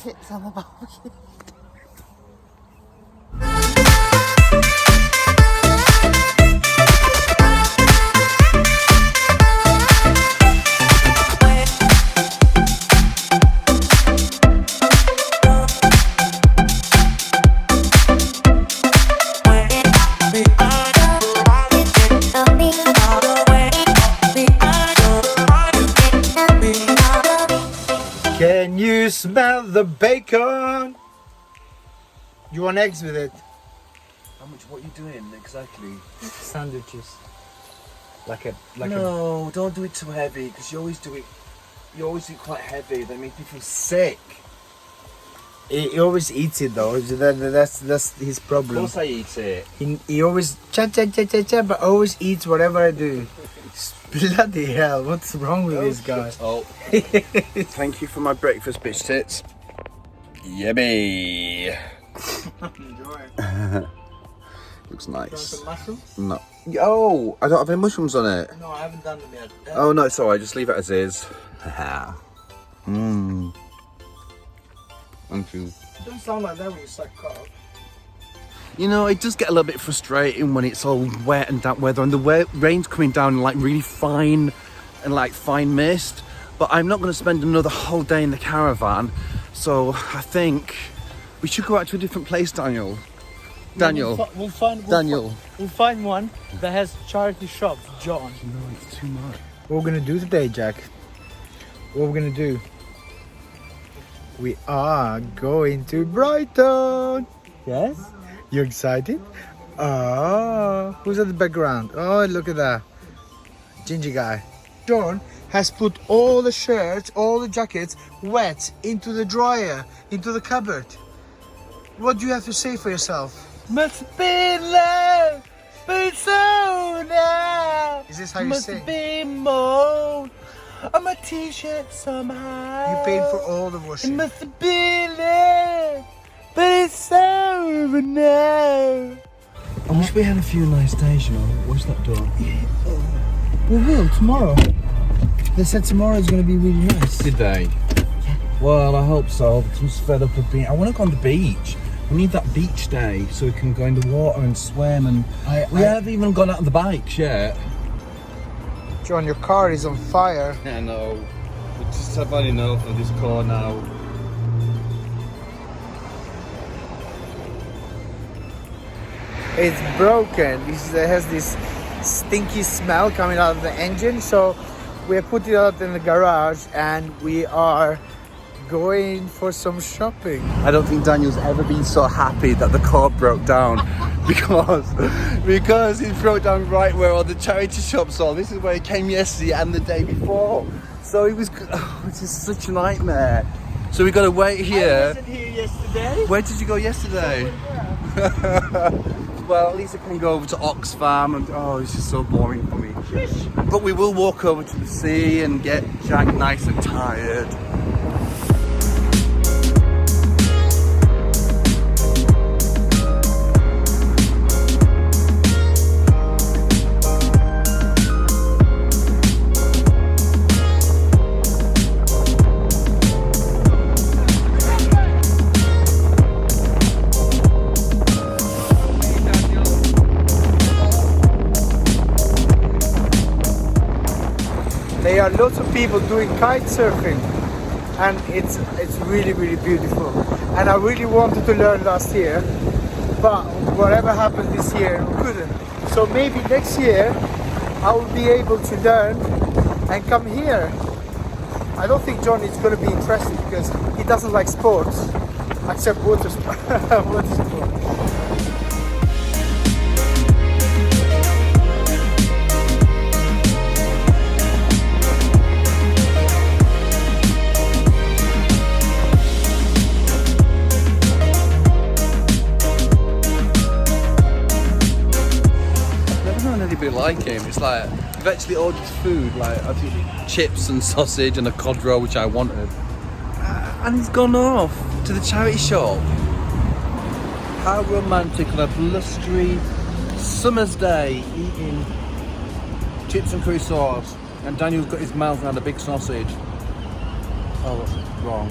tits on the barbecue. Can you smell the bacon? You want eggs with it? How much? What are you doing exactly? Sandwiches. No, don't do it too heavy because you always do it. You always do it quite heavy. That makes me feel sick. He always eats it though. That's his Of problem. course I eat it. He always cha, but always eats whatever I do. Bloody hell! What's wrong with this guy? Oh, thank you for my breakfast, bitch tits. Yummy. Enjoy. Looks Want nice. some mushrooms? No. Oh, I don't have any mushrooms on it. No, I haven't done them yet. Oh no, it's alright. Just leave it as is. Mmm. Thank you. It don't sound like that when you suck cock. You know, it does get a little bit frustrating when it's all wet and damp weather and the rain's coming down in like really fine and like fine mist. But I'm not going to spend another whole day in the caravan. So I think we should go out to a different place, Daniel. Daniel. We'll find one that has charity shop, John. No, it's too much. What we're gonna do today, Jack? What we're gonna do? We are going to Brighton. Yes? You excited? Oh, who's at the background? Oh, look at that. Ginger guy. John has put all the shirts, all the jackets wet into the dryer, into the cupboard. What do you have to say for yourself? Must be love, but it's so now. Is this how you say? Must be more on my t-shirt somehow. You paid for all the It washing. must be love, but it's over now. I wish we had a few nice days, you know. What's that door? We will tomorrow. They said tomorrow is going to be really nice. Did they? Well, I hope so. I'm just fed up of being. I want to go on the beach. We need that beach day so we can go in the water and swim. And we haven't even gone out on the bikes yet. John, your car is on fire. I know. We just have had enough of this car now. It's broken. It has this stinky smell coming out of the engine. So we put it out in the garage and we are going for some shopping. I don't think Daniel's ever been so happy that the car broke down because it broke down right where all the charity shops are. This is where he came yesterday and the day before. So it was, it's just such a nightmare. So we got to wait here. I wasn't here yesterday. Where did you go yesterday? Well, at least I can go over to Oxfam and it's just so boring for me. But we will walk over to the sea and get Jack nice and tired. There are lots of people doing kite surfing and it's really beautiful, and I really wanted to learn last year, but whatever happened this year we couldn't. So maybe next year I will be able to learn and come here. I don't think John is going to be interested because he doesn't like sports except water sports. Like him, it's like we've actually ordered food, like I think chips and sausage and a cod roll, which I wanted, and he's gone off to the charity shop. How romantic on a blustery summer's day, eating chips and curry sauce, and Daniel's got his mouth around a big sausage. Oh, what's wrong?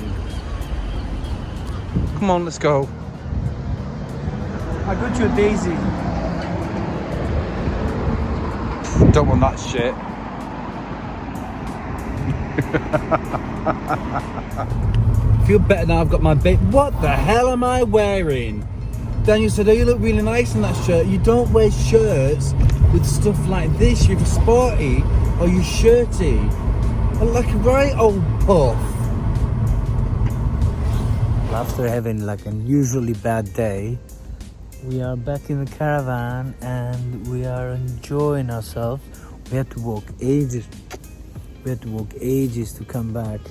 Come on, let's go. I got you a daisy. Don't want that shit. Feel better now I've got my bait. What the hell am I wearing? Daniel said, oh, you look really nice in that shirt. You don't wear shirts with stuff like this. You're either sporty or you're shirty. I look like a right old puff. After having like an unusually bad day, we are back in the caravan and we are enjoying ourselves. We had to walk ages. To come back.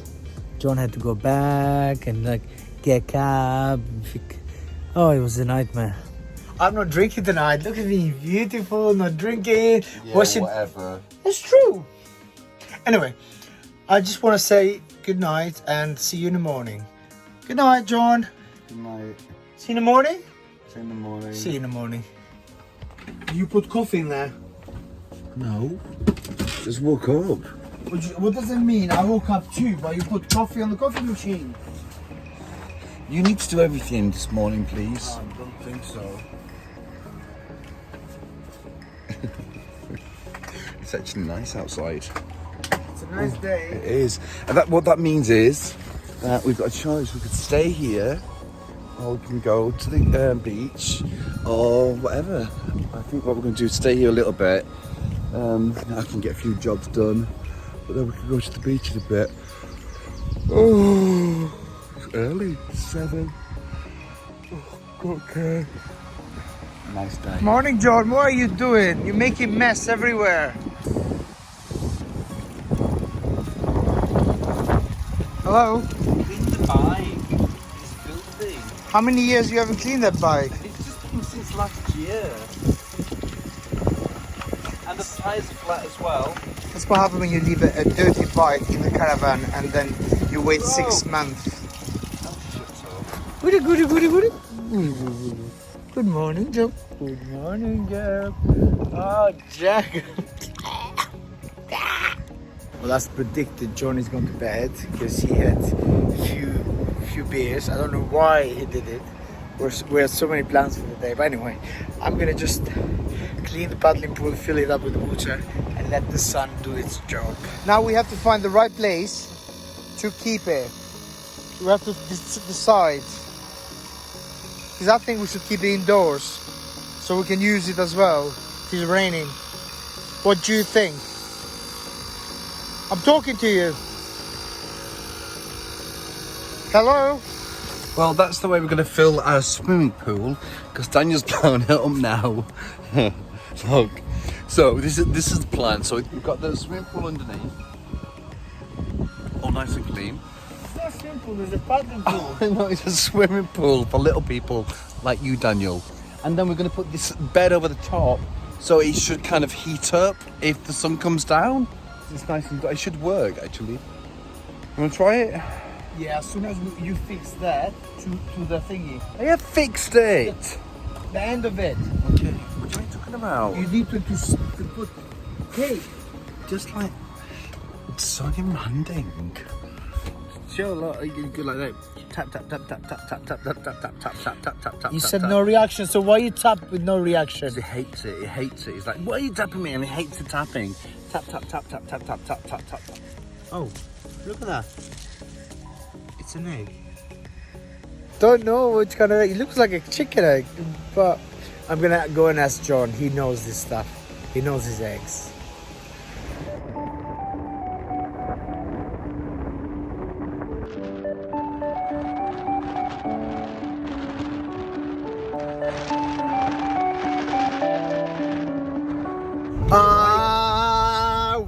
John had to go back and like get a cab. Oh, it was a nightmare. I'm not drinking tonight. Look at me, beautiful, not drinking. Yeah, washing. whatever. It's true. Anyway, I just want to say good night and see you in the morning. Good night, John. Good night. See you in the morning? See you in the morning. See you in the morning. You put coffee in there? No. Just woke up. What does it mean? I woke up too, but you put coffee on the coffee machine. You need to do everything this morning, please. I don't think so. It's actually nice outside. It's a nice day. It is. And what that means is that we've got a choice. We could stay here or we can go to the beach or whatever. I think what we're going to do is stay here a little bit. I can get a few jobs done, but then we can go to the beach in a bit. Oh, it's early, 7. Oh, okay. Nice day. Morning, John. What are you doing? You're making mess everywhere. Hello? Clean the bike. It's filthy. How many years you haven't cleaned that bike? It's just been since last year. And the tyres are flat as well. That's what happens when you leave a dirty bike in the caravan and then you wait 6 months. Goody, goody, goody, goody. Good morning, Joe. Good morning, Jack. Oh, Jack. Well, as predicted, John is going to bed because he had few beers. I don't know why he did it. We had so many plans for the day. But anyway, I'm going to just clean the paddling pool, fill it up with water, and let the sun do its job. Now we have to find the right place to keep it. We have to decide. Because I think we should keep it indoors so we can use it as well if it's raining. What do you think? I'm talking to you. Hello? Well, that's the way we're going to fill our swimming pool because Daniel's blown it up now. Look, so this is the plan. So we've got the swimming pool underneath, all nice and clean. It's not simple, it's a paddling pool. I know, it's a swimming pool for little people like you, Daniel. And then we're going to put this bed over the top so it should kind of heat up if the sun comes down. It's nice and it should work actually. You want to try it? Yeah, as soon as you fix that to the thingy. I have fixed it. The end of it. Okay, what are you talking about? You need to put tape. Just like it's so demanding. Show a lot. You go like that. Tap tap tap tap tap tap tap tap tap tap tap tap tap tap. You said no reaction, so why you tap with no reaction? It hates it. It hates it. It's like, why are you tapping me? And it hates the tapping. Tap tap tap tap tap tap tap tap tap. Oh, look at that. It's an egg. Don't know which kind of egg. It looks like a chicken egg, but I'm gonna go and ask John. He knows this stuff. He knows his eggs.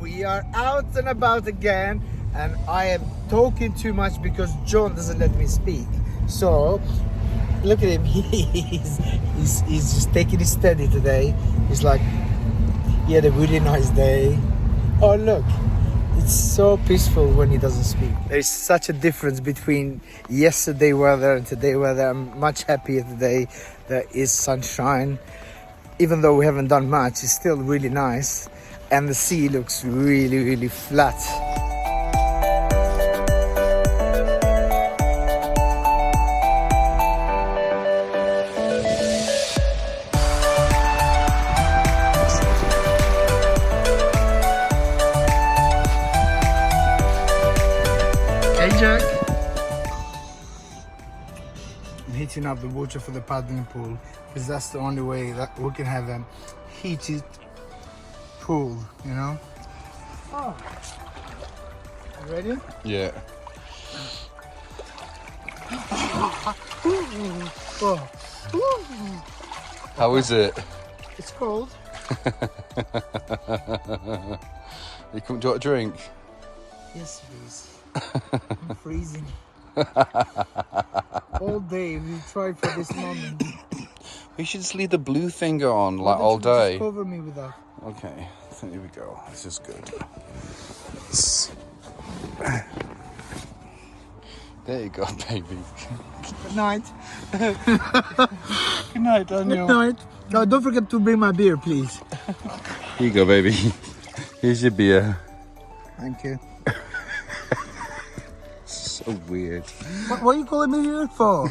We are out and about again, and I am talking too much because John doesn't let me speak. So look at him. He's just taking it steady today. He's like, he had a really nice day. Oh look, it's so peaceful when he doesn't speak. There is such a difference between yesterday weather and today weather. I'm much happier today. There is sunshine. Even though we haven't done much, it's still really nice. And the sea looks really, really flat. and heating up the water for the paddling pool, because that's the only way that we can have a heated pool, you know. Oh, you ready? Yeah. Oh. How is it? It's cold. You come do you want a drink? Yes, please. I'm freezing. All day we tried for this moment. We should just leave the blue thing on like Why all don't you day. Just cover me with that. Okay, so here we go. This is good. There you go, baby. Good night. Good night, Daniel. Good night. No, don't forget to bring my beer, please. Here you go, baby. Here's your beer. Thank you. So weird. What are you calling me here for?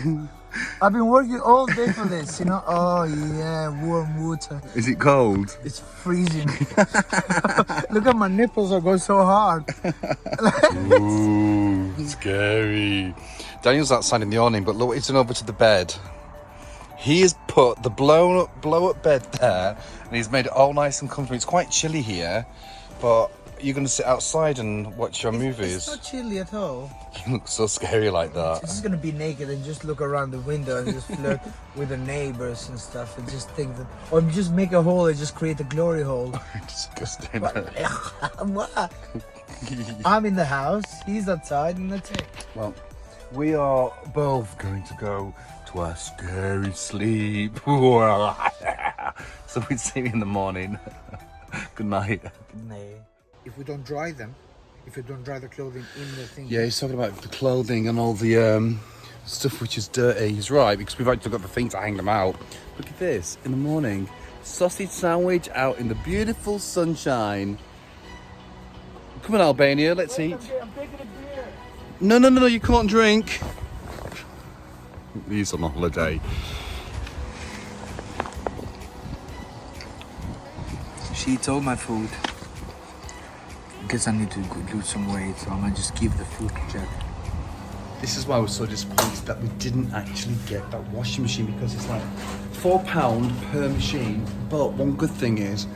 I've been working all day for this, you know. Oh yeah, warm water. Is it cold? It's freezing. Look at my nipples are going so hard. Ooh, scary. Daniel's outside in the awning, but look what he's done over to the bed. He has put the blow up bed there, and he's made it all nice and comfortable. It's quite chilly here, but you're going to sit outside and watch your movies. It's not chilly at all. You look so scary like that. I'm just going to be naked and just look around the window and just flirt with the neighbors and stuff, and just think that, or just make a hole and just create a glory hole. Disgusting. What? I'm in the house, he's outside, and that's it. Well, we are both going to go to our scary sleep. So we'd see you in the morning. Good night. No. If we don't dry them, if we don't dry the clothing in the thing. Yeah, he's talking about the clothing and all the stuff which is dirty. He's right, because we've actually got the thing to hang them out. Look at this, in the morning. Sausage sandwich out in the beautiful sunshine. Come on, Albania, let's eat. I'm taking a beer. No, you can't drink. He's on a holiday. She eats all my food. Guess I need to lose some weight, so I'm gonna just give the food to Jack. This is why I was so disappointed that we didn't actually get that washing machine, because it's like £4 per machine. But one good thing is,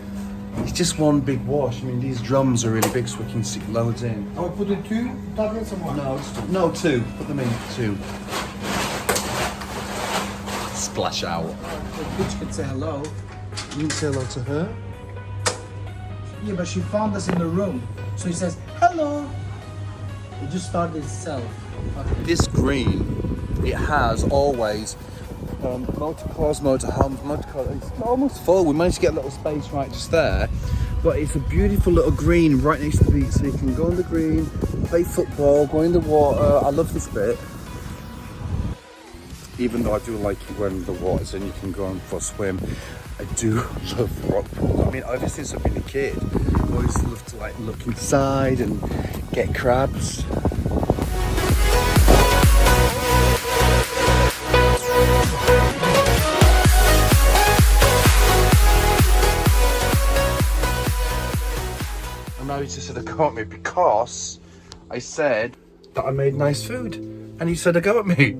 it's just one big wash. I mean, these drums are really big, so we can stick loads in. I will put in 2 tablets or one? No, 2. Put them in 2. Splash out. Bitch can say hello. You can say hello to her. Yeah, but she found us in the room, so he says hello. It just started itself. This green, it has always motor cars, motor homes, motor cars. It's almost full. We managed to get a little space right just there, but it's a beautiful little green right next to the beach, so you can go on the green, play football, go in the water. I love this bit, even though I do like it when the water's in, you can go on for a swim. I do love rock pools. I mean, ever since I've been a kid, I always loved to like look inside and get crabs. And now he's just said a go at me because I said that I made nice food, and he said a go at me.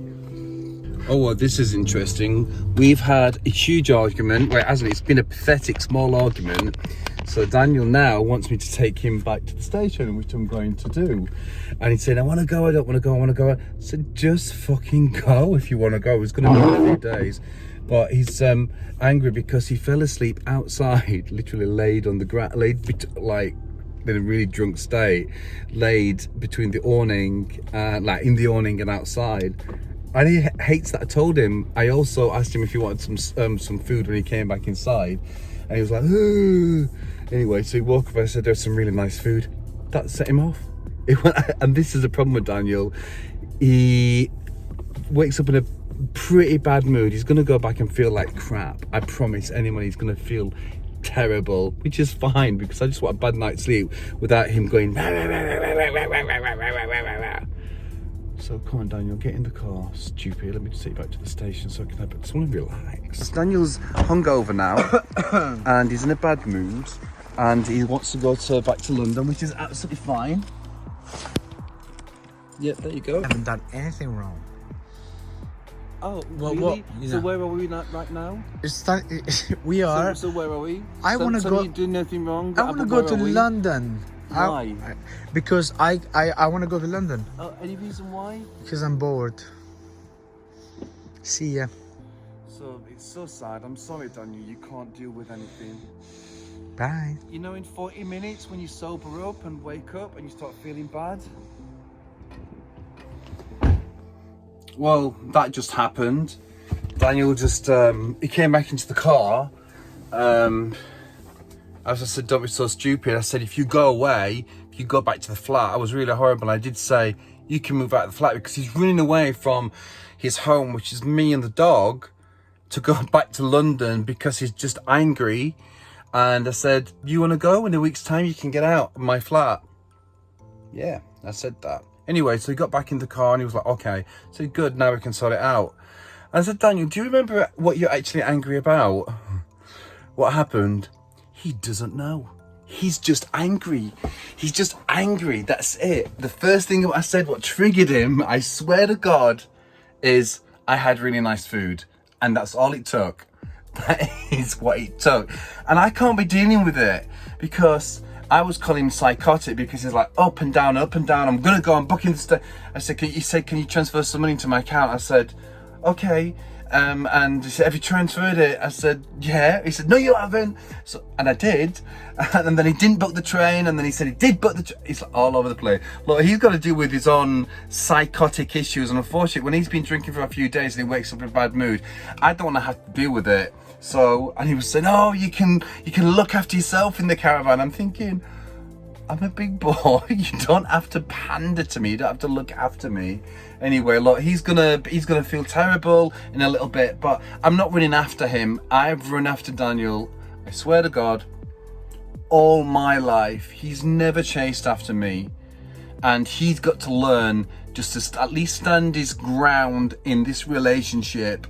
Oh, well, this is interesting. We've had a huge argument. Well, it hasn't. It's been a pathetic small argument. So Daniel now wants me to take him back to the station, which I'm going to do. And he said, I want to go, I don't want to go, I want to go. I said, just fucking go if you want to go. It's going to be a few days. But he's angry because he fell asleep outside, literally laid on the ground, like in a really drunk state, laid between the awning, like in the awning and outside. And he hates that I told him. I also asked him if he wanted some food when he came back inside, and he was like, ooh. Anyway, so he woke up and I said, there's some really nice food. That set him off. And this is the problem with Daniel. He wakes up in a pretty bad mood. He's gonna go back and feel like crap. I promise anyone, he's gonna feel terrible, which is fine, because I just want a bad night's sleep without him going. So come on, Daniel, get in the car, stupid. Let me just take you back to the station so I can have it. I just want to relax. Daniel's hungover now, and he's in a bad mood, and he wants to go back to London, which is absolutely fine. Yeah, there you go. I haven't done anything wrong. Oh, What- really? what- So yeah. where are we right now? We are. So where are we? I wanna so go- you doing anything wrong? I want to go to London. Why? Because I want to go to London Oh, any reason why? because I'm bored. See ya. So it's so sad. I'm sorry, Daniel. You can't deal with anything. Bye. You know, in 40 minutes when you sober up and wake up and you start feeling bad. Well, that just happened. Daniel just he came back into the car. As I said, don't be so stupid. I said, if you go away, if you go back to the flat, I was really horrible. I did say, you can move out of the flat because he's running away from his home, which is me and the dog, to go back to London because he's just angry. And I said, you want to go? In a week's time, you can get out of my flat. Yeah, I said that. Anyway, so he got back in the car and he was like, okay. So good, now we can sort it out. I said, Daniel, do you remember what you're actually angry about? What happened? He doesn't know. He's just angry. He's just angry. That's it. The first thing I said, what triggered him, I swear to God, is I had really nice food. And that's all it took. That is what it took. And I can't be dealing with it because I was calling him psychotic because he's like up and down, up and down. I'm going to go, I'm booking the stay. I said, can you transfer some money into my account? I said, okay. And he said, have you transferred it? I said, yeah. He said, no, you haven't. So, and I did. And then he didn't book the train. And then he said he did book the train. He's like all over the place. Look, he's got to deal with his own psychotic issues. And unfortunately, when he's been drinking for a few days and he wakes up in a bad mood, I don't want to have to deal with it. So, and he was saying, oh, you can look after yourself in the caravan. I'm thinking, I'm a big boy. You don't have to pander to me. You don't have to look after me. Anyway, look, he's gonna feel terrible in a little bit, but I'm not running after him. I've run after Daniel. I swear to God, all my life, he's never chased after me, and he's got to learn just to at least stand his ground in this relationship,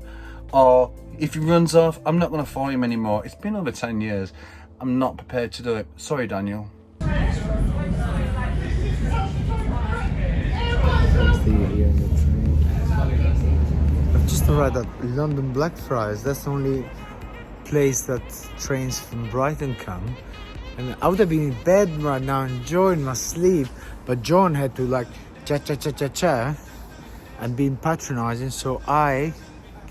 or if he runs off, I'm not gonna follow him anymore. It's been over 10 years. I'm not prepared to do it. Sorry, Daniel. I've just arrived at London Blackfriars. That's the only place that trains from Brighton come. And I would have been in bed right now enjoying my sleep, but John had to like cha and being patronizing, so I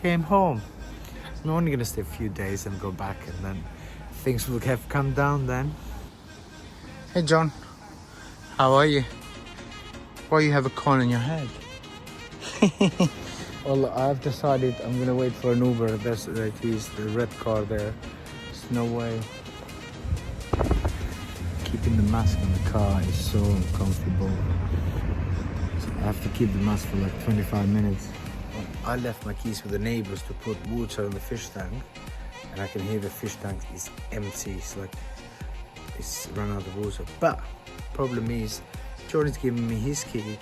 came home. I'm only gonna stay a few days and go back, and then things will have come down then. Hey John, how are you? Why you have a cone on your head? Well, I've decided I'm gonna wait for an Uber. There's like the red car there. There's no way. Keeping the mask on the car is so uncomfortable. So I have to keep the mask for like 25 minutes. I left my keys with the neighbors to put water in the fish tank, and I can hear the fish tank is empty. It's like it's run out of water. But problem is, Jordan's giving me his key,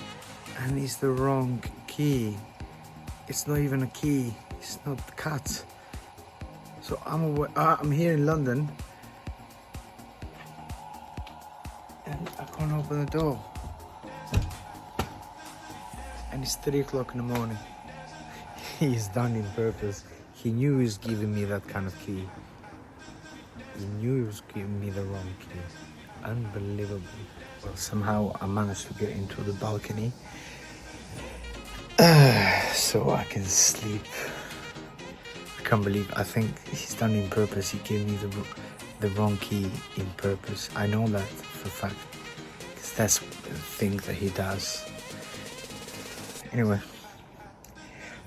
and it's the wrong key. It's not even a key. It's not cut. So I'm here in London, and I can't open the door. And it's 3 o'clock in the morning. He's done in purpose. He knew he was giving me that kind of key. He knew he was giving me the wrong key. Unbelievable. Well, somehow I managed to get into the balcony so I can sleep. I can't believe, I think he's done in purpose. He gave me the wrong key in purpose. I know that for a fact, because that's the thing that he does. Anyway,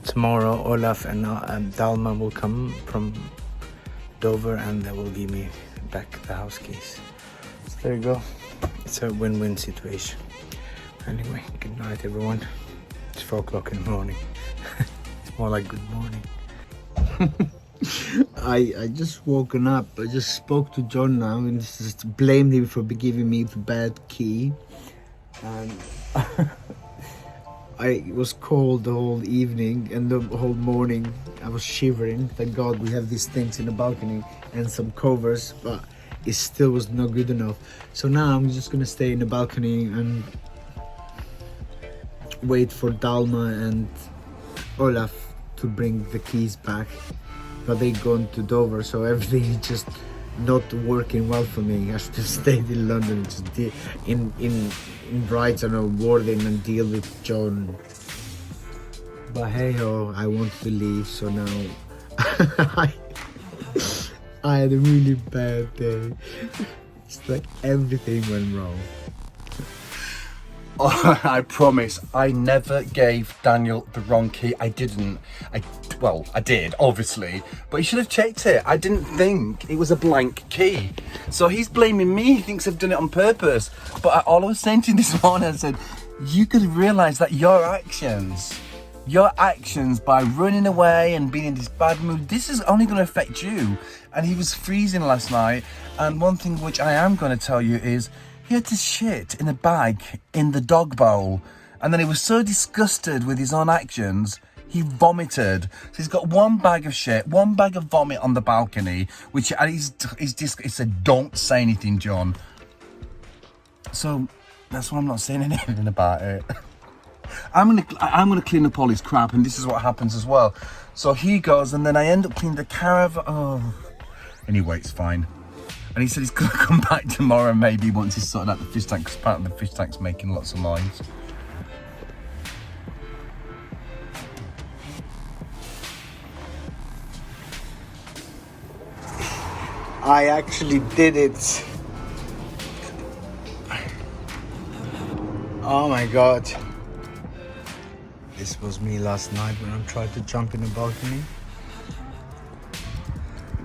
tomorrow Olaf and Dalma will come from Dover, and they will give me back the house keys. So there you go. It's a win-win situation. Anyway, good night everyone. It's 4 o'clock in the morning. It's more like good morning. I just woken up. I just spoke to John now and just blamed him for giving me the bad key. And I was cold the whole evening and the whole morning. I was shivering. Thank God we have these things in the balcony and some covers, but it still was not good enough. So now I'm just gonna stay in the balcony and wait for Dalma and Olaf to bring the keys back, but they gone to Dover, so everything is just not working well for me. I have to stay in London, just in Brighton or Worthing and deal with John. But hey ho, I wanted to leave, so now I had a really bad day. It's like everything went wrong. Oh, I promise, I never gave Daniel the wrong key. I didn't. Well, I did, obviously, but he should have checked it. I didn't think it was a blank key. So he's blaming me. He thinks I've done it on purpose. But all I was saying to him this morning, I said, you could realise that your actions by running away and being in this bad mood, this is only going to affect you. And he was freezing last night. And one thing which I am going to tell you is, he had to shit in a bag in the dog bowl, and then he was so disgusted with his own actions, he vomited. So he's got one bag of shit, one bag of vomit on the balcony, which he said, don't say anything, John. So that's why I'm not saying anything about it. I'm gonna clean up all his crap, and this is what happens as well. So he goes, and then I end up cleaning the caravan. Oh, anyway, it's fine. And he said he's going to come back tomorrow, maybe, once he's sorted out the fish tank, because apparently the fish tank's making lots of noise. I actually did it. Oh my god. This was me last night when I tried to jump in the balcony.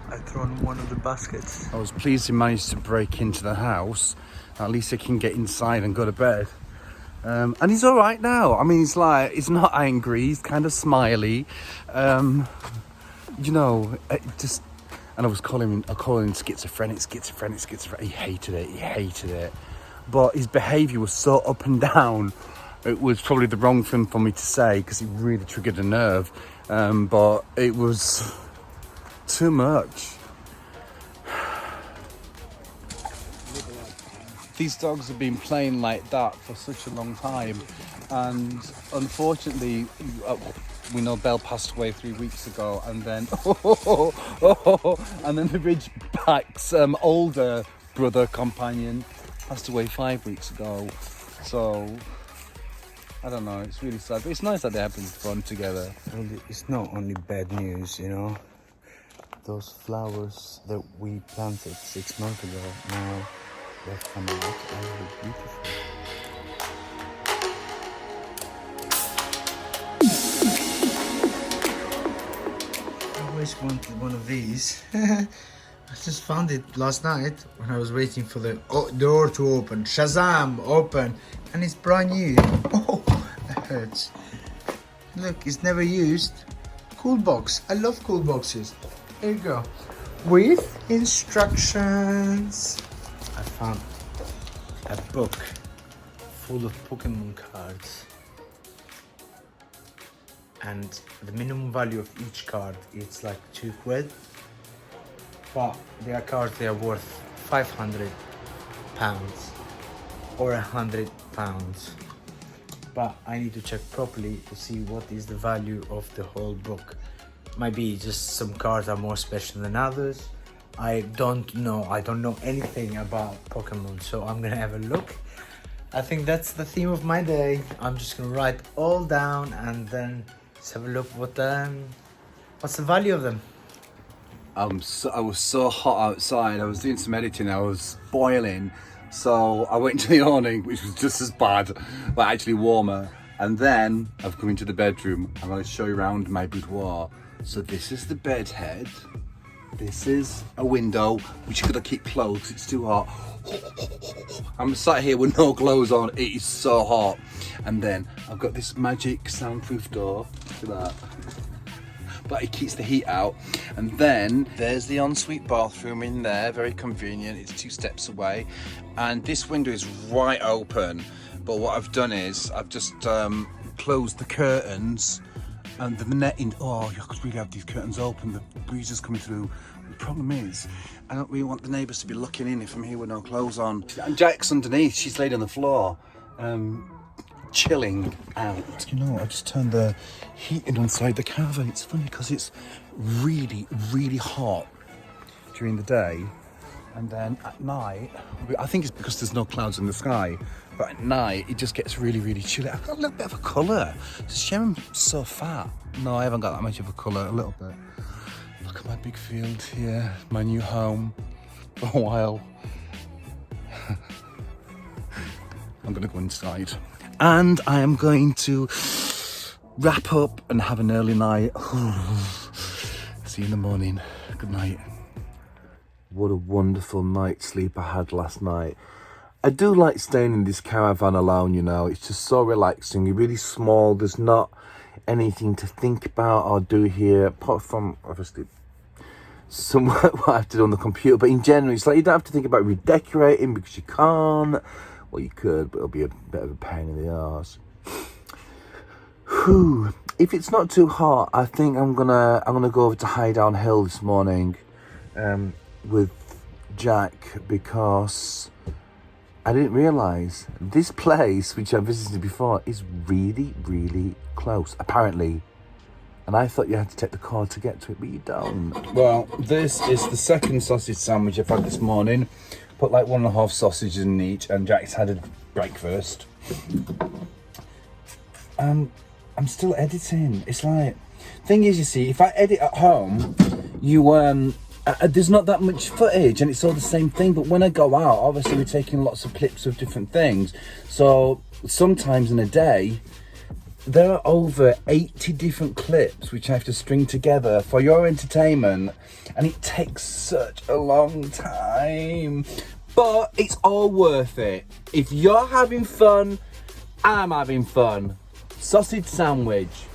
I thrown one of the baskets. I was pleased he managed to break into the house. At least he can get inside and go to bed. And he's all right now. I mean, he's not angry. He's kind of smiley. You know, just. And I calling him schizophrenic. He hated it. But his behaviour was so up and down. It was probably the wrong thing for me to say because it really triggered a nerve. But it was too much. These dogs have been playing like that for such a long time, and unfortunately, we know Belle passed away 3 weeks ago, and then and then the Ridgeback's older brother companion passed away 5 weeks ago. So I don't know, it's really sad, but it's nice that they're having fun together. Well, it's not only bad news, you know. Those flowers that we planted 6 months ago, now they're coming out and they're beautiful. I always wanted one of these. I just found it last night when I was waiting for the door to open. Shazam! Open! And it's brand new. Oh, that hurts. Look, it's never used. Cool box. I love cool boxes. There you go. With instructions. I found a book full of Pokemon cards. And the minimum value of each card is like £2. But there are cards that are worth £500 or £100. But I need to check properly to see what is the value of the whole book. Might be just some cards are more special than others. I don't know anything about Pokemon, so I'm gonna have a look. I think that's the theme of my day. I'm just gonna write all down and then let's have a look what's the value of them. I was so hot outside. I was doing some editing. I was boiling, so I went to the awning, which was just as bad, but actually warmer. And then I've come into the bedroom. I'm going to show you around my boudoir. So this is the bed head. This is a window, which you've got to keep closed. It's too hot. I'm sat here with no clothes on. It is so hot. And then I've got this magic soundproof door. Look at that. But it keeps the heat out. And then there's the ensuite bathroom in there, very convenient. It's 2 steps away, and this window is right open. But what I've done is I've just closed the curtains and the netting. Oh, you could really have these curtains open. The breeze is coming through. The problem is I don't really want the neighbours to be looking in if I'm here with no clothes on. And Jack's underneath. She's laid on the floor. chilling out. You know, I just turned the heating inside the caravan. It's funny because it's really, really hot during the day, and then at night, I think it's because there's no clouds in the sky, but at night it just gets really, really chilly. I've got a little bit of a colour. It's a shame I'm so fat. No, I haven't got that much of a colour, a little bit. Look at my big field here, my new home for a while. I'm gonna go inside and I am going to wrap up and have an early night. See you in the morning. Good night. What a wonderful night's sleep I had last night. I do like staying in this caravan alone, you know. It's just so relaxing. You're really small. There's not anything to think about or do here, apart from obviously some work I have to do on the computer. But in general, it's like you don't have to think about redecorating because you can't. Well, you could, but it'll be a bit of a pain in the arse. Whew. If it's not too hot, I think I'm gonna go over to Highdown Hill this morning with Jack, because I didn't realise this place, which I've visited before, is really, really close, apparently. And I thought you had to take the car to get to it, but you don't. Well, this is the second sausage sandwich I've had this morning. Put like 1.5 sausages in each, and Jack's had a breakfast. I'm still editing. It's like, thing is, you see, if I edit at home, there's not that much footage, and it's all the same thing. But when I go out, obviously we're taking lots of clips of different things. So sometimes in a day, there are over 80 different clips which I have to string together for your entertainment, and it takes such a long time. But it's all worth it. If you're having fun, I'm having fun. Sausage sandwich.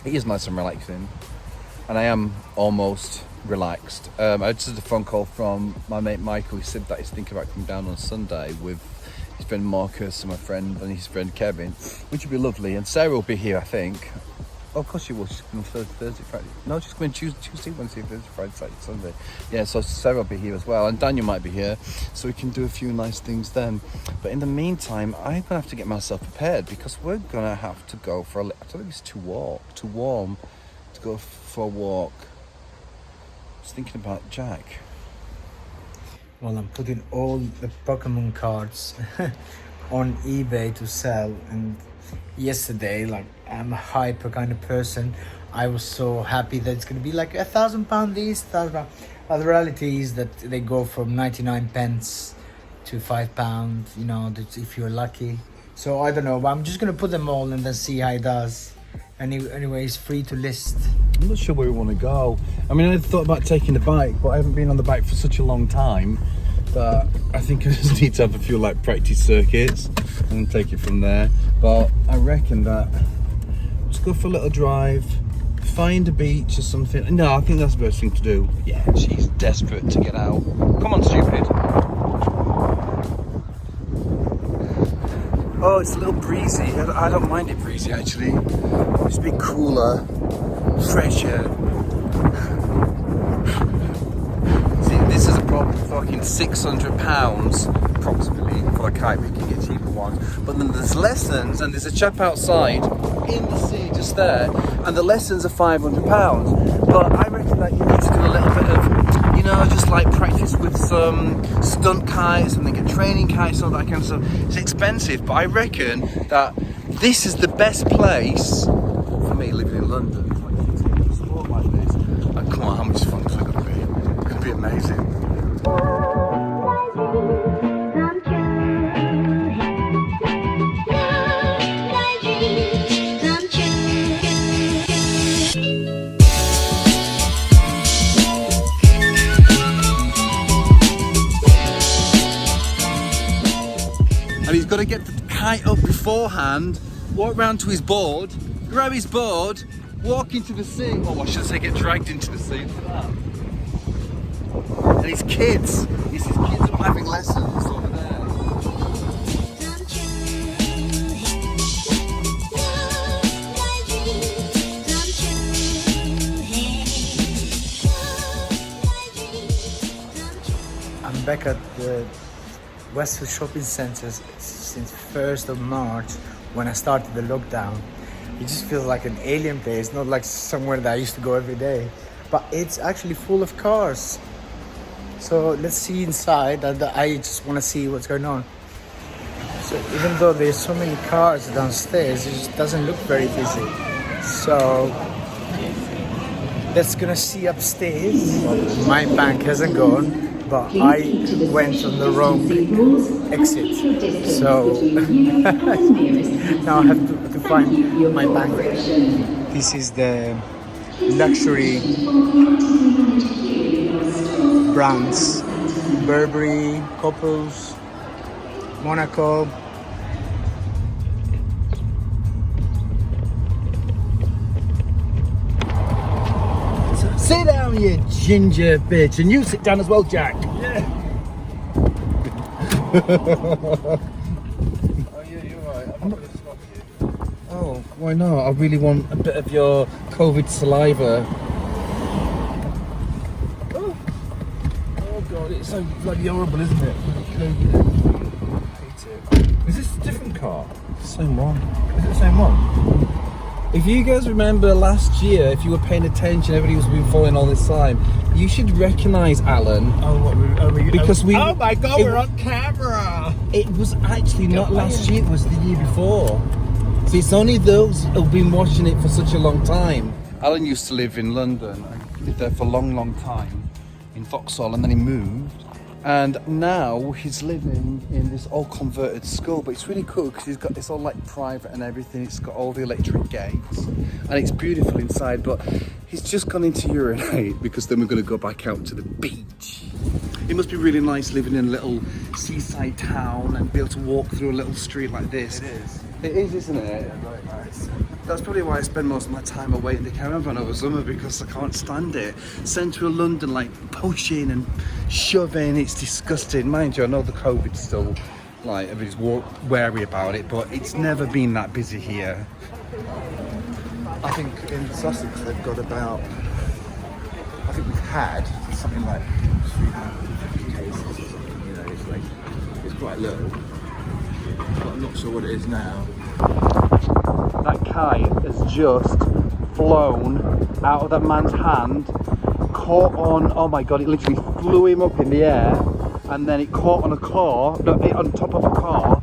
It is nice and relaxing, and I am almost relaxed. I just had a phone call from my mate Michael. He said that he's thinking about coming down on Sunday with his friend Marcus and my friend and his friend Kevin, which would be lovely. And Sarah will be here, I think. Oh, of course she will. She's coming Thursday, Friday. No, she's coming Tuesday, Wednesday, Thursday, Friday, Saturday, Sunday. Yeah, so Sarah will be here as well, and Daniel might be here, so we can do a few nice things then. But in the meantime, I'm gonna have to get myself prepared, because we're gonna have to go for I don't think it's too warm to go for a walk. I was thinking about Jack. Well, I'm putting all the Pokemon cards on eBay to sell, and yesterday, like, I'm a hyper kind of person, I was so happy that it's gonna be like £1,000 these, £1,000. But the reality is that they go from 99 pence to £5, you know, if you're lucky. So I don't know, but I'm just gonna put them all and then see how it does. Anyway, it's free to list. I'm not sure where we want to go. I mean, I thought about taking the bike, but I haven't been on the bike for such a long time that I think I just need to have a few like practice circuits and take it from there. But I reckon that let's go for a little drive, find a beach or something. No, I think that's the best thing to do. Yeah, she's desperate to get out. Come on, stupid. Oh, it's a little breezy. I don't mind it breezy, actually. It's a bit cooler, fresher. See, this is a problem. Fucking £600 approximately for a kite. We can get cheaper ones. But then there's lessons, and there's a chap outside in the sea just there, and the lessons are £500. But I reckon that you need to do a little bit of, you know, just like practice with some stunt kites and then get training kites and all that kind of stuff. It's expensive, but I reckon that this is the best place for me living in London. Like, you take a sport like this, and come on, how much fun is it going to be? It's going to be amazing. And he's got to get the kite up beforehand, walk round to his board, grab his board, walk into the sea. Oh, I should say get dragged into the sea. Look at that. And his kids. His kids are having lessons over there. I'm back at the Westfield Shopping Centre since 1st of March when I started the lockdown. It just feels like an alien place, not like somewhere that I used to go every day. But it's actually full of cars. So let's see inside. I just want to see what's going on. So even though there's so many cars downstairs, it just doesn't look very busy. So let's gonna see upstairs. My bank hasn't gone, but I went on the wrong exit. So now I have to find my bank. This is the luxury brands: Burberry, Couples, Monaco. Sit down, you ginger bitch, and you sit down as well, Jack. Oh yeah, you're right. I'm not going to stop you. Oh, why not? I really want a bit of your COVID saliva. Oh God, it's so bloody horrible, isn't it? COVID. I hate it. Is this a different car? Same one. Is it the same one? If you guys remember last year, if you were paying attention, everybody was been following all this time, you should recognise Alan. Because we. Oh my God, we're on camera! It was actually not last year, it was the year before. So it's only those who've been watching it for such a long time. Alan used to live in London. He lived there for a long, long time in Vauxhall, and then he moved. And now he's living in this old converted school, but it's really cool because it's all like private and everything. It's got all the electric gates, and it's beautiful inside. But he's just gone into urinate because then we're going to go back out to the beach. It must be really nice living in a little seaside town and be able to walk through a little street like this. It is. It is, isn't it? Yeah, very nice. That's probably why I spend most of my time away in the caravan over summer, because I can't stand it. Central London, like pushing and shoving, it's disgusting. Mind you, I know the COVID's still, like, everybody's wary about it, but it's never been that busy here. I think in Sussex they've got about, I think we've had something like 350 cases or something, you know, it's like, it's quite low. But I'm not sure what it is now. That kite has just flown out of that man's hand, caught on, oh my God, it literally flew him up in the air, and then it caught on a car, no, on top of a car.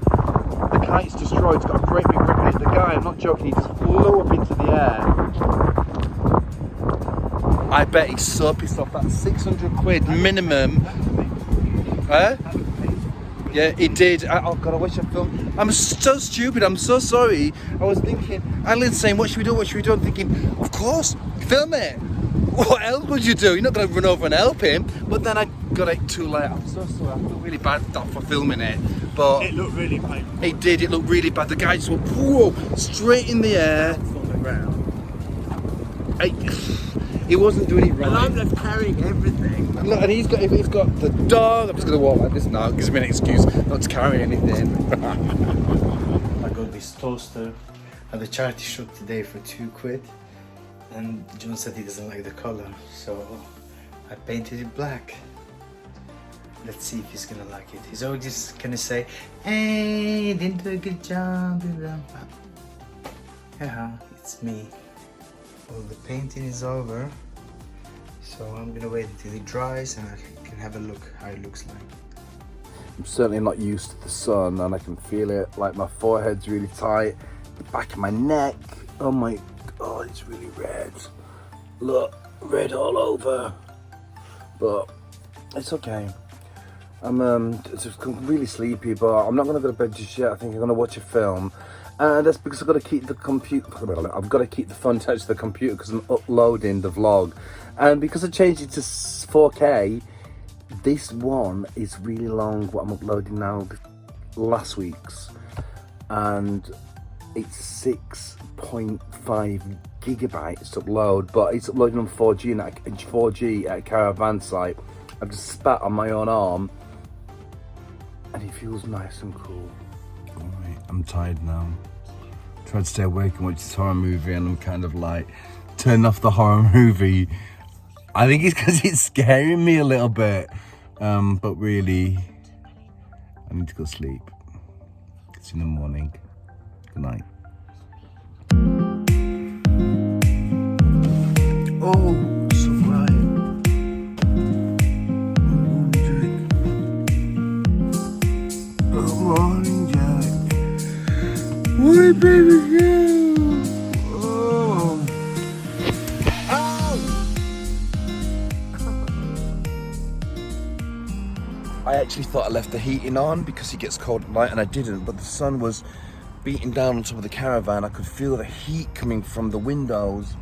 The kite's destroyed, it's got a great big rip in it. The guy, I'm not joking, he just flew up into the air. I bet he's so pissed off. That's 600 quid minimum. Huh? Yeah, he did. Oh God, I wish I filmed. I'm so stupid. I'm so sorry. I was thinking, Alan's saying, what should we do? What should we do? I'm thinking, of course, film it. What else would you do? You're not going to run over and help him. But then I got it too late. I'm so sorry. I feel really bad for filming it. But It looked really painful. it did. It looked really bad. The guy just went, whoa, straight in the air. On the ground. He wasn't doing it right. And I'm left carrying everything. And look, and he's got the dog. I'm just going to walk like this now. It gives me an excuse not to carry anything. I got this toaster at the charity shop today for £2, and John said he doesn't like the color, so I painted it black. Let's see if he's gonna like it. He's always just gonna say, "Hey, didn't do a good job." Yeah, it's me. Well, the painting is over, so I'm gonna wait until it dries and I can have a look how it looks like. I'm certainly not used to the sun, and I can feel it. Like, my forehead's really tight, the back of my neck. Oh my God, it's really red. Look, red all over. But it's okay. I'm just really sleepy, but I'm not gonna go to bed just yet. I think I'm gonna watch a film. And that's because I've got to keep the I've got to keep the phone attached to the computer because I'm uploading the vlog. And because I changed it to 4K, this one is really long, what I'm uploading now, last week's. And it's 6.5 gigabytes to upload, but it's uploading on 4G at a Caravan site. I've just spat on my own arm, and it feels nice and cool. Alright, I'm tired now. Tried to stay awake and watch this horror movie, and I'm kind of like turning off the horror movie. I think it's because it's scaring me a little bit, but really I need to go sleep. It's in the morning. Good night. Oh, so bright. Good morning, Jack. What baby girl? Oh. I actually thought I left the heating on because it gets cold at night, and I didn't, but the sun was beating down on top of the caravan. I could feel the heat coming from the windows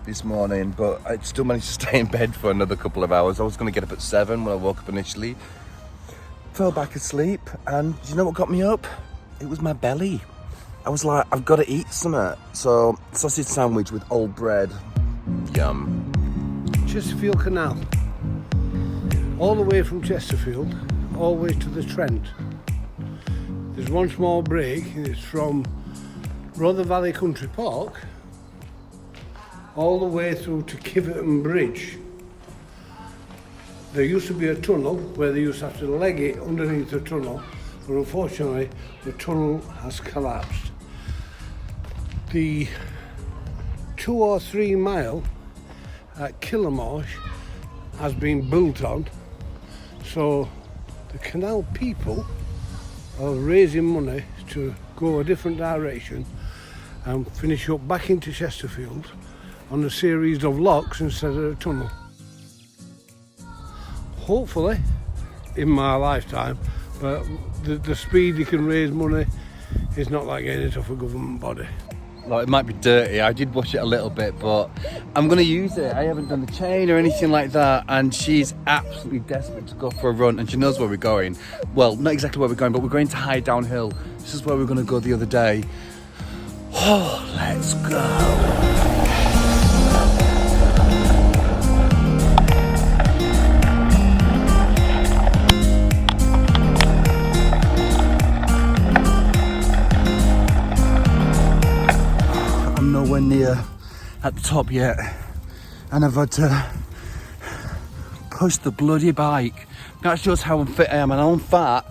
this morning, but I still managed to stay in bed for another couple of hours. I was going to get up at 7 when I woke up initially. Fell back asleep, and do you know what got me up? It was my belly. I was like, I've got to eat something. So, sausage sandwich with old bread. Yum. Chesterfield Canal, all the way from Chesterfield, all the way to the Trent. There's one small break, it's from Rother Valley Country Park all the way through to Kiverton Bridge. There used to be a tunnel where they used to have to leg it underneath the tunnel, but unfortunately the tunnel has collapsed. The 2 or 3 mile at Killamarsh has been built on, so the canal people are raising money to go a different direction and finish up back into Chesterfield on a series of locks instead of a tunnel. Hopefully in my lifetime, but the speed you can raise money is not like getting it off a government body. Like, it might be dirty, I did wash it a little bit, but I'm going to use it. I haven't done the chain or anything like that, and she's absolutely desperate to go for a run, and she knows where we're going. Well, not exactly where we're going, but we're going to High Downhill. This is where we were going to go the other day. Oh, let's go. Nowhere near at the top yet, and I've had to push the bloody bike. That shows how unfit I am, and I'm fat,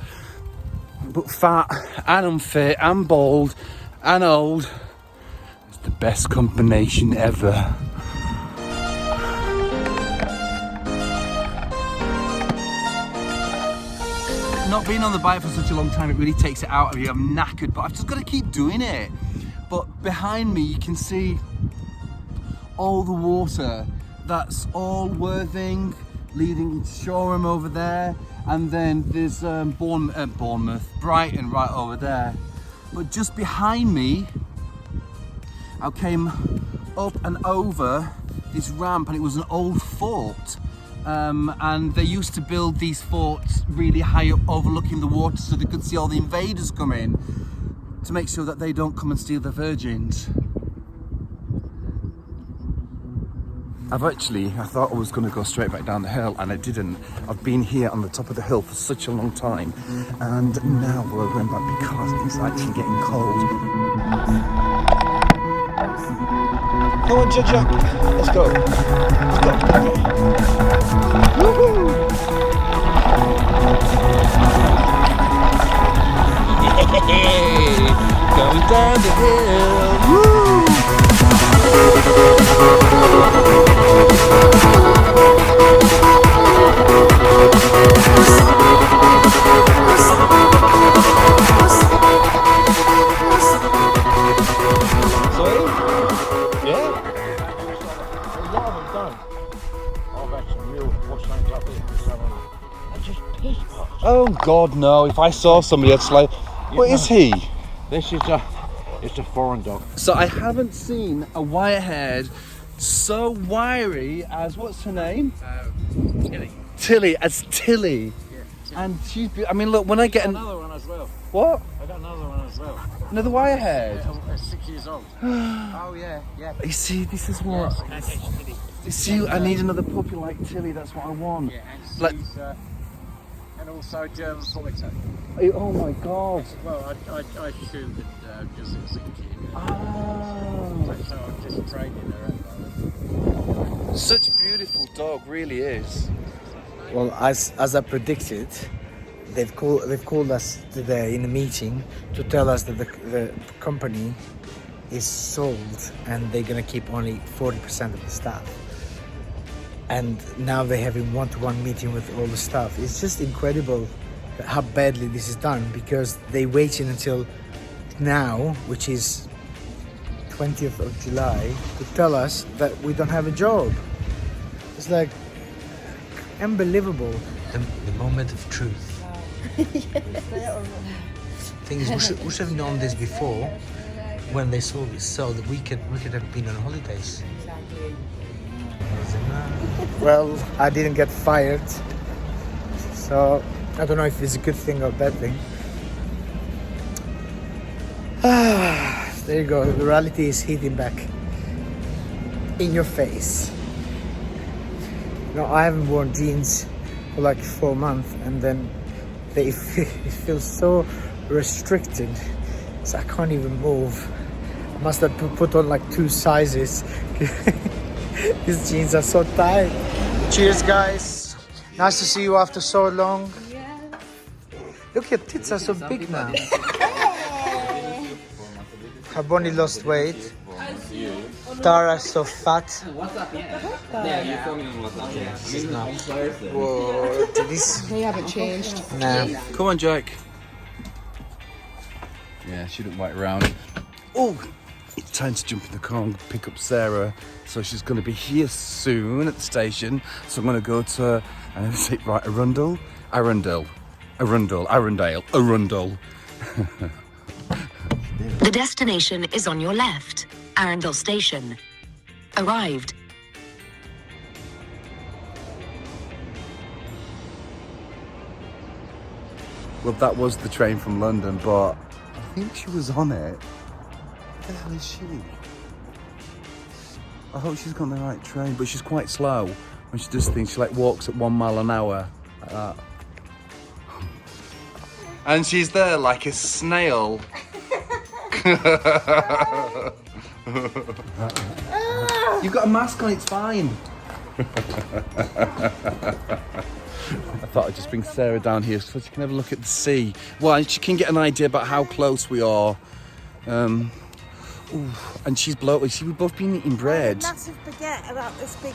but fat and unfit and bald and old. It's the best combination ever. Not being on the bike for such a long time, it really takes it out of you. I'm knackered, but I've just got to keep doing it. But behind me you can see all the water. That's all Worthing, leading into Shoreham over there, and then there's Bournemouth, Brighton right over there. But just behind me, I came up and over this ramp, and it was an old fort. And they used to build these forts really high up overlooking the water so they could see all the invaders come in, to make sure that they don't come and steal the virgins. I thought I was going to go straight back down the hill, and I didn't. I've been here on the top of the hill for such a long time, and now we're going back because it's actually getting cold. Come on, Jack. Let's go. Woohoo! Going down the hill, woo! Sorry? Yeah? A lot of them done. I've had some real wash lines up here, so I just pissed off. Oh God, no! If I saw somebody, I'd like, what is he? This is it's a foreign dog. So I haven't seen a white-haired so wiry as, what's her name? Tilly. Tilly, as Tilly. Yeah. And she's, I mean, look, when I get Another one as well. What? I got another one as well. Another wire-haired? Yeah, 6 years old. Oh yeah, yeah. You see, this is what... You see, I need another puppy like Tilly, that's what I want. Yeah, and she's, Like- and also German pointer. Oh my God. Well, I shoot and just execute. Oh. So I'm just training her at the moment. Such a beautiful dog, really is. Well, as I predicted, they've called us today in a meeting to tell us that the company is sold and they're gonna keep only 40% of the staff. And now they're having one-to-one meeting with all the staff. It's just incredible how badly this is done, because they waited until now, which is 20th of July, to tell us that we don't have a job. It's like unbelievable. The moment of truth. Thing is, we should have known this before when they sold it, so that we could have been on holidays. Well, I didn't get fired, so I don't know if it's a good thing or a bad thing. There you go, the reality is hitting back in your face. You know, I haven't worn jeans for like 4 months, and then it feels so restricted, so I can't even move. I must have put on like 2 sizes. These jeans are so tight. Cheers, guys. Nice to see you after so long. Yes. Look, your tits are so big now. Her Bonnie lost weight. Tara's so fat. She's not. Whoa, They haven't changed. No. Come on, Jack. Yeah, she didn't wait around. Oh, it's time to jump in the car and pick up Sarah. So she's going to be here soon at the station. So I'm going to go to, I never say it right, Arundel. The destination is on your left. Arundel Station. Arrived. Well, that was the train from London, but I think she was on it. What the hell is she? I hope she's got the right train, but she's quite slow when she does things. She like walks at 1 mile an hour, like that. And she's there like a snail. You've got a mask on, it's fine. I thought I'd just bring Sarah down here so she can have a look at the sea. Well, she can get an idea about how close we are. And she's bloated. See, we've both been eating bread. Massive baguette about as big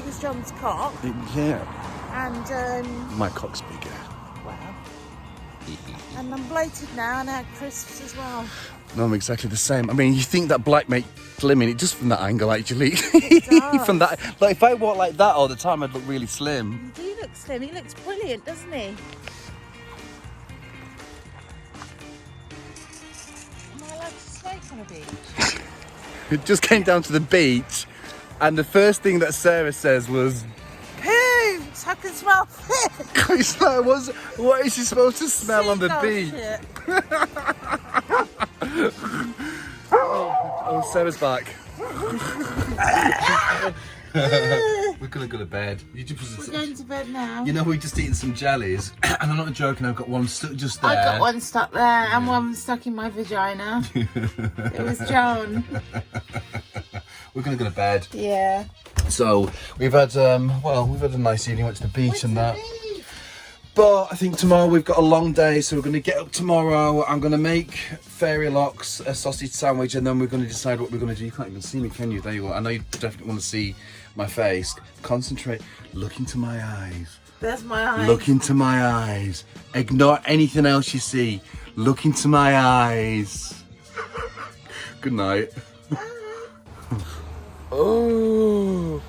as John's cock. Yeah. And My cock's bigger. wow. And I'm bloated now, and I had crisps as well. No, I'm exactly the same. I mean, you think that black make slimming it just from that angle, actually. does. From that, like if I walk like that all the time, I'd look really slim. You do look slim. He looks brilliant, doesn't he? Am I allowed to smoke on a beach? It just came down to the beach, and the first thing that Sarah says was, Poo! So I can smell poo. it's like, what is she supposed to smell on the Seagull beach? shit. Oh, Sarah's back. We're gonna go to bed. We're going to bed now. You know, we're just eating some jellies, and I'm not joking, I've got one stuck just there. I got one stuck there and one stuck in my vagina. It was John. We're gonna go to bed. Yeah. So we've had a nice evening. Went to the beach and that. But I think tomorrow we've got a long day, so we're going to get up tomorrow. I'm going to make Fairy Locks a sausage sandwich, and then we're going to decide what we're going to do. You can't even see me, can you? There you are. I know you definitely want to see my face. Concentrate. Look into my eyes. There's my eyes. Look into my eyes. Ignore anything else you see. Look into my eyes. Good night. Oh.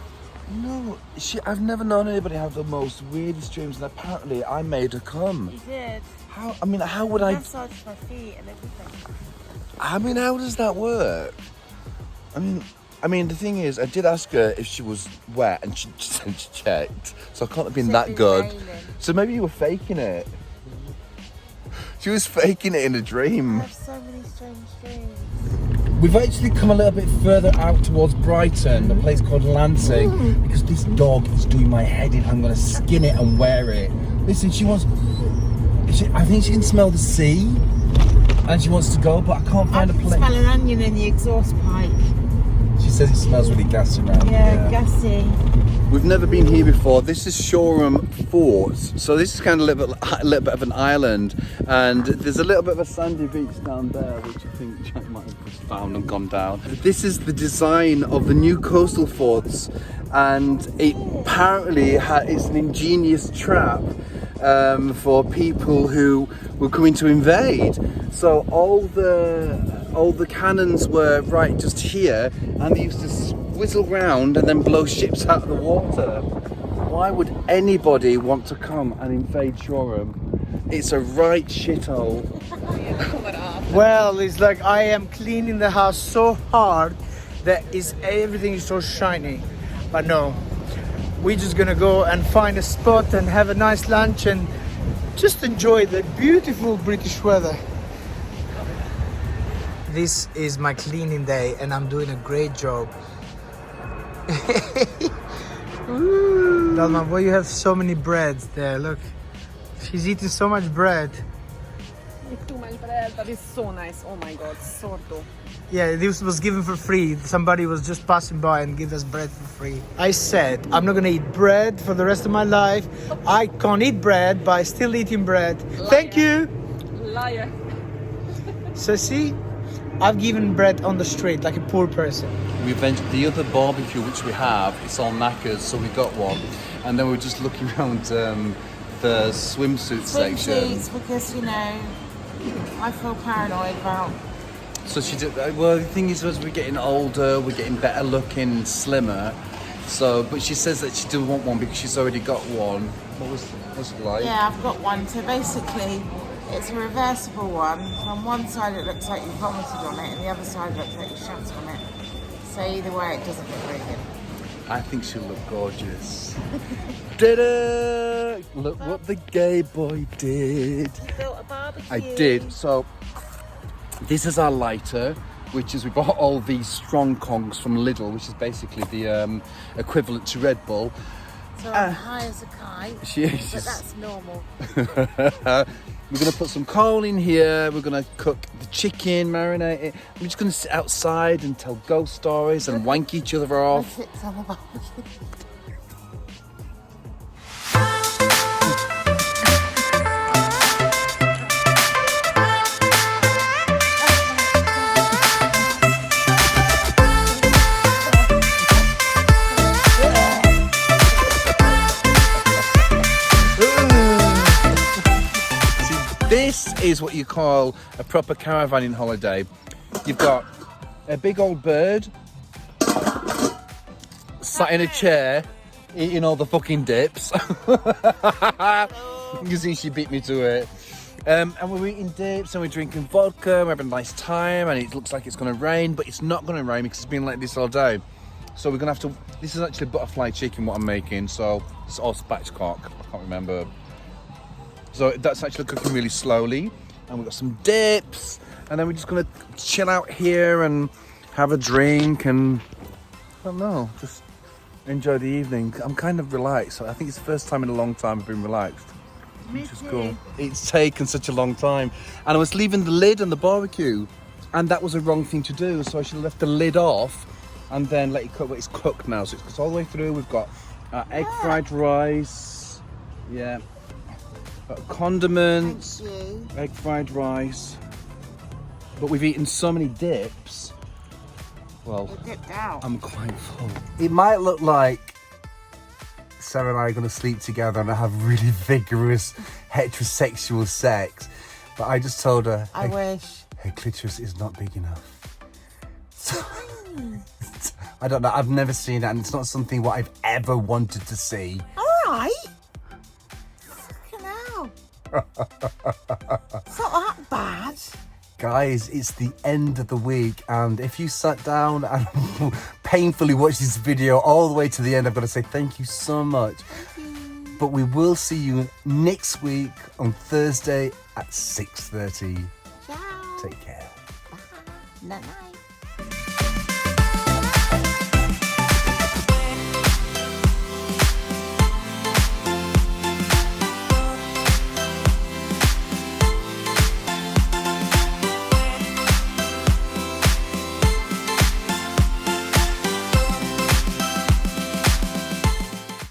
No, I've never known anybody have the most weirdest dreams, and apparently I made her come. You did. How? I mean, how would I? Massaged my feet and everything. I mean, how does that work? I mean, the thing is, I did ask her if she was wet, and she said she checked, so I can't have been that good. Raining. So maybe you were faking it. She was faking it in a dream. I have so many strange dreams. We've actually come a little bit further out towards Brighton, a place called Lansing, because this dog is doing my head in. I'm going to skin it and wear it. Listen, I think she can smell the sea, and she wants to go, but I can't find a place. Smell an onion in the exhaust pipe. She says it smells really gassy around. Yeah, gassy. We've never been here before. This is Shoreham Fort, so this is kind of a little bit of an island, and there's a little bit of a sandy beach down there, which I think Jack might have just found and gone down. This is the design of the new coastal forts, and it apparently is an ingenious trap for people who were coming to invade. So all the cannons were right just here, and they used to whizzle round and then blow ships out of the water. Why would anybody want to come and invade Shoreham? It's a right shithole. Well, it's like I am cleaning the house so hard that everything is so shiny. But no, we're just gonna go and find a spot and have a nice lunch and just enjoy the beautiful British weather. This is my cleaning day and I'm doing a great job. Dalma, why you have so many breads there? Look, she's eating so much bread. Too much bread, but it's so nice. Oh my god, sordo. Yeah, this was given for free. Somebody was just passing by and give us bread for free. I said I'm not gonna eat bread for the rest of my life. I can't eat bread, but I still eating bread. Liar. Thank you. Liar. So see, I've given bread on the street like a poor person. We ventured the other barbecue which we have, it's all knackers, so we got one, and then we're just looking around the swimsuit section. Swimsuits, because, you know, I feel paranoid about... So she did. Well, the thing is, as we're getting older, we're getting better looking, slimmer. So, but she says that she didn't want one because she's already got one. What's it like? Yeah, I've got one. So basically, it's a reversible one. From one side it looks like you vomited on it, and the other side looks like you shat on it. So either way, it doesn't look very good. I think she'll look gorgeous. Did look what the gay boy did. You built a barbecue. I did. So this is our lighter, which is we bought all these strong kongs from Lidl, which is basically the equivalent to Red Bull. So I'm high as a kite, She is. but that's normal. We're going to put some coal in here. We're going to cook the chicken, marinate it. We're just going to sit outside and tell ghost stories and wank each other off. Tits on the barbecue. This is what you call a proper caravanning holiday. You've got a big old bird sat in a chair eating all the fucking dips. You can see she beat me to it. And we're eating dips and we're drinking vodka, we're having a nice time, and it looks like it's going to rain, but it's not going to rain because it's been like this all day. So we're going to have to... This is actually butterfly chicken what I'm making, so it's all spatchcock. I can't remember. So that's actually cooking really slowly, and we've got some dips, and then we're just gonna chill out here and have a drink and I don't know, just enjoy the evening. I'm kind of relaxed. I think it's the first time in a long time I've been relaxed, which is cool. It's taken such a long time, and I was leaving the lid on the barbecue, and that was a wrong thing to do. So I should have left the lid off and then let it cook. But it's cooked now, so it's all the way through. We've got egg fried rice, yeah. Condiments, egg fried rice, but we've eaten so many dips. Well, I'm quite full. It might look like Sarah and I are going to sleep together and have really vigorous heterosexual sex, but I just told her I wish. Her clitoris is not big enough. So, I don't know, I've never seen it, and it's not something what I've ever wanted to see. Alright. It's not that bad. Guys, it's the end of the week, and if you sat down and painfully watched this video all the way to the end, I've got to say thank you so much. But we will see you next week on Thursday at 6:30. Ciao. Take care. Bye. Night.